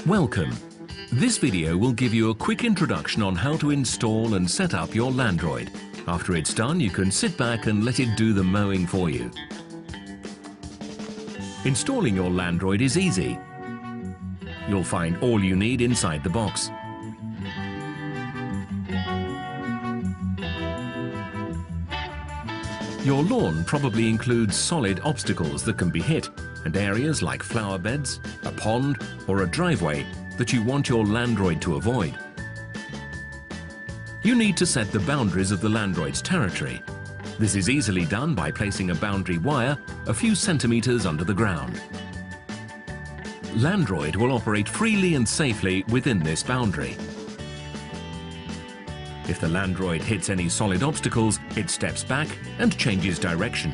Welcome. This video will give you a quick introduction on how to install and set up your LANDROID. After it's done, you can sit back and let it do the mowing for you. Installing your LANDROID is easy. You'll find all you need inside the box. Your lawn probably includes solid obstacles that can be hit, and areas like flower beds, a pond, or a driveway that you want your LANDROID to avoid. You need to set the boundaries of the LANDROID's territory. This is easily done by placing a boundary wire a few centimeters under the ground. LANDROID will operate freely and safely within this boundary. If the LANDROID hits any solid obstacles, it steps back and changes direction.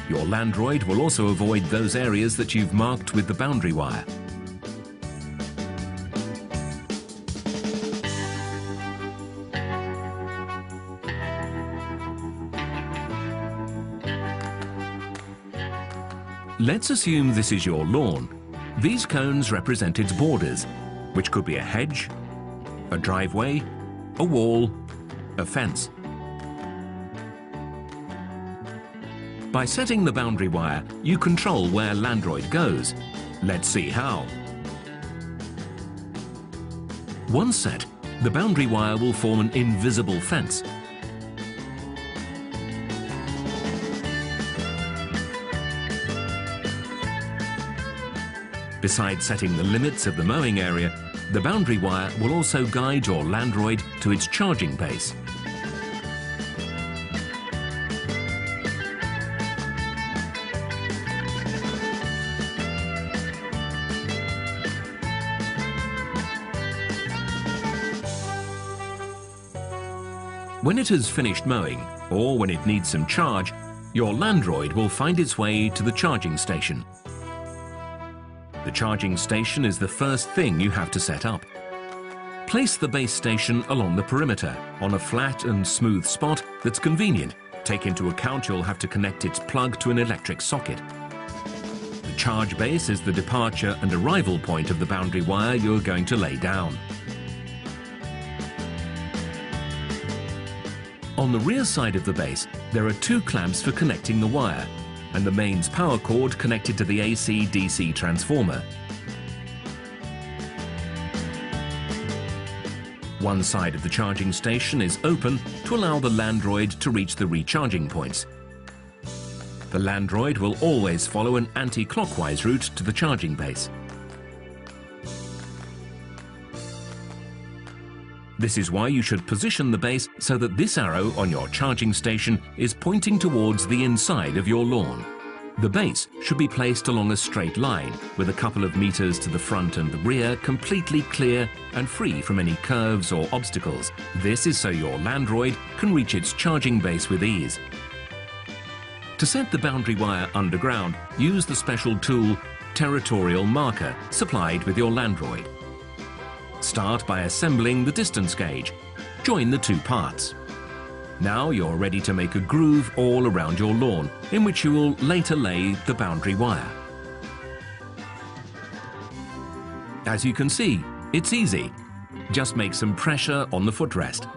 Your LANDROID will also avoid those areas that you've marked with the boundary wire. Let's assume this is your lawn. These cones represent its borders, which could be a hedge, a driveway, a wall, a fence. By setting the boundary wire, you control where LANDROID goes. Let's see how. Once set, the boundary wire will form an invisible fence. Besides setting the limits of the mowing area, the boundary wire will also guide your LANDROID to its charging base. When it has finished mowing, or when it needs some charge, your LANDROID will find its way to the charging station. The charging station is the first thing you have to set up. Place the base station along the perimeter, on a flat and smooth spot that's convenient. Take into account you'll have to connect its plug to an electric socket. The charge base is the departure and arrival point of the boundary wire you're going to lay down. On the rear side of the base, there are two clamps for connecting the wire, and the mains power cord connected to the AC-DC transformer. One side of the charging station is open to allow the LANDROID to reach the recharging points. The LANDROID will always follow an anti-clockwise route to the charging base. This is why you should position the base so that this arrow on your charging station is pointing towards the inside of your lawn. The base should be placed along a straight line, with a couple of meters to the front and the rear completely clear and free from any curves or obstacles. This is so your LANDROID can reach its charging base with ease. To set the boundary wire underground, use the special tool Territorial Marker supplied with your LANDROID. Start by assembling the distance gauge. Join the two parts. Now you're ready to make a groove all around your lawn, in which you will later lay the boundary wire. As you can see, it's easy. Just make some pressure on the footrest.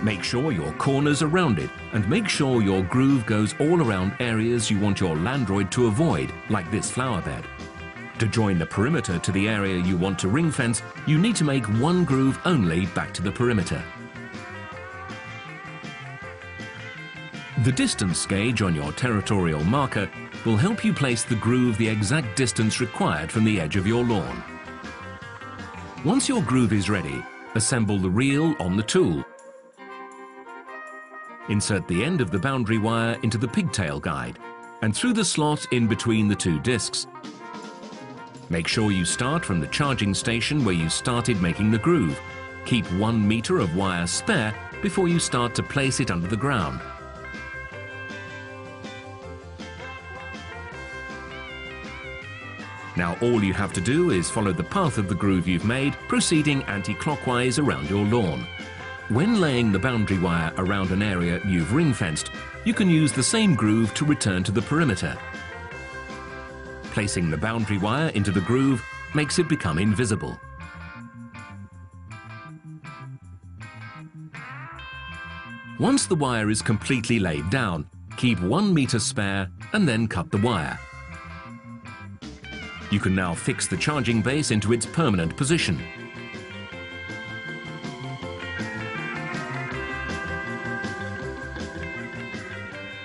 Make sure your corners are rounded, and make sure your groove goes all around areas you want your LANDROID to avoid, like this flower bed. To join the perimeter to the area you want to ring fence, you need to make one groove only back to the perimeter. The distance gauge on your territorial marker will help you place the groove the exact distance required from the edge of your lawn. Once your groove is ready, assemble the reel on the tool. Insert the end of the boundary wire into the pigtail guide and through the slot in between the two discs. Make sure you start from the charging station where you started making the groove. Keep 1 meter of wire spare before you start to place it under the ground. Now all you have to do is follow the path of the groove you've made, proceeding anti-clockwise around your lawn. When laying the boundary wire around an area you've ring-fenced, you can use the same groove to return to the perimeter. Placing the boundary wire into the groove makes it become invisible. Once the wire is completely laid down, keep 1 meter spare and then cut the wire. You can now fix the charging base into its permanent position.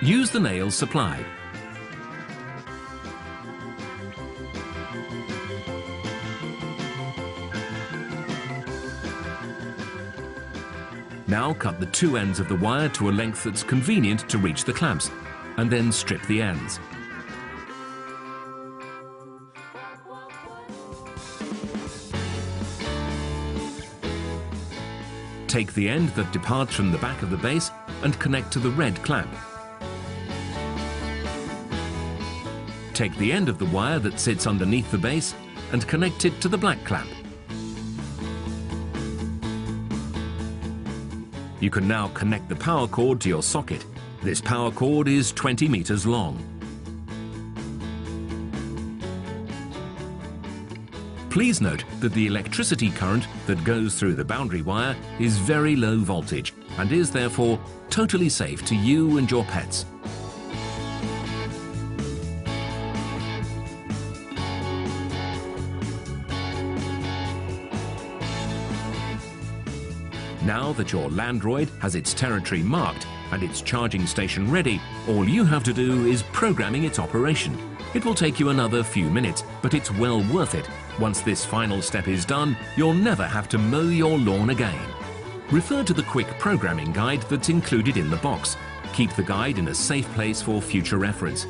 Use the nails supplied. Now cut the two ends of the wire to a length that's convenient to reach the clamps, and then strip the ends. Take the end that departs from the back of the base and connect to the red clamp. Take the end of the wire that sits underneath the base and connect it to the black clamp. You can now connect the power cord to your socket. This power cord is 20 meters long. Please note that the electricity current that goes through the boundary wire is very low voltage and is therefore totally safe to you and your pets. Now that your LANDROID has its territory marked and its charging station ready, all you have to do is programming its operation. It will take you another few minutes, but it's well worth it. Once this final step is done, you'll never have to mow your lawn again. Refer to the quick programming guide that's included in the box. Keep the guide in a safe place for future reference.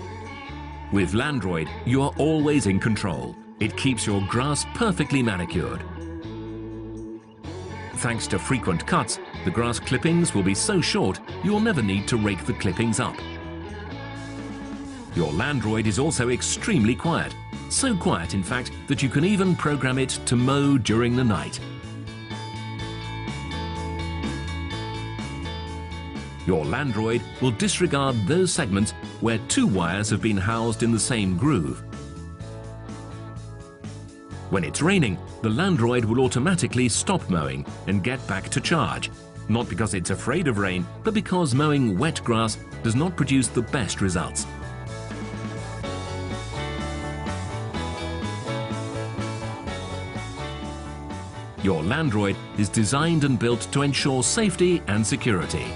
With LANDROID, you are always in control. It keeps your grass perfectly manicured. Thanks to frequent cuts, the grass clippings will be so short you'll never need to rake the clippings up. Your LANDROID is also extremely quiet. So quiet, in fact, that you can even program it to mow during the night. Your LANDROID will disregard those segments where two wires have been housed in the same groove. When it's raining, the LANDROID will automatically stop mowing and get back to charge. Not because it's afraid of rain, but because mowing wet grass does not produce the best results. Your LANDROID is designed and built to ensure safety and security.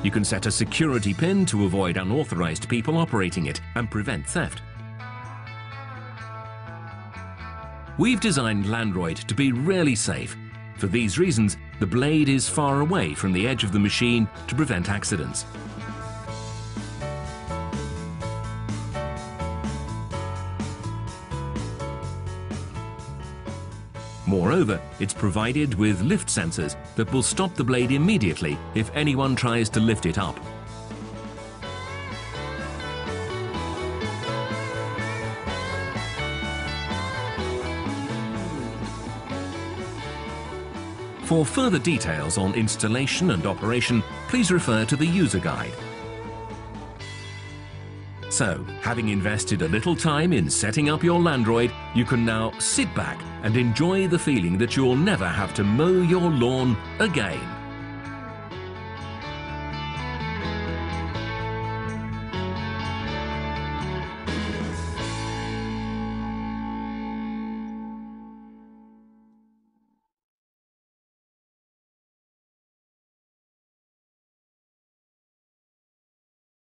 You can set a security pin to avoid unauthorized people operating it and prevent theft. We've designed LANDROID to be really safe. For these reasons, the blade is far away from the edge of the machine to prevent accidents. Moreover, it's provided with lift sensors that will stop the blade immediately if anyone tries to lift it up. For further details on installation and operation, please refer to the user guide. So, having invested a little time in setting up your LANDROID, you can now sit back and enjoy the feeling that you'll never have to mow your lawn again.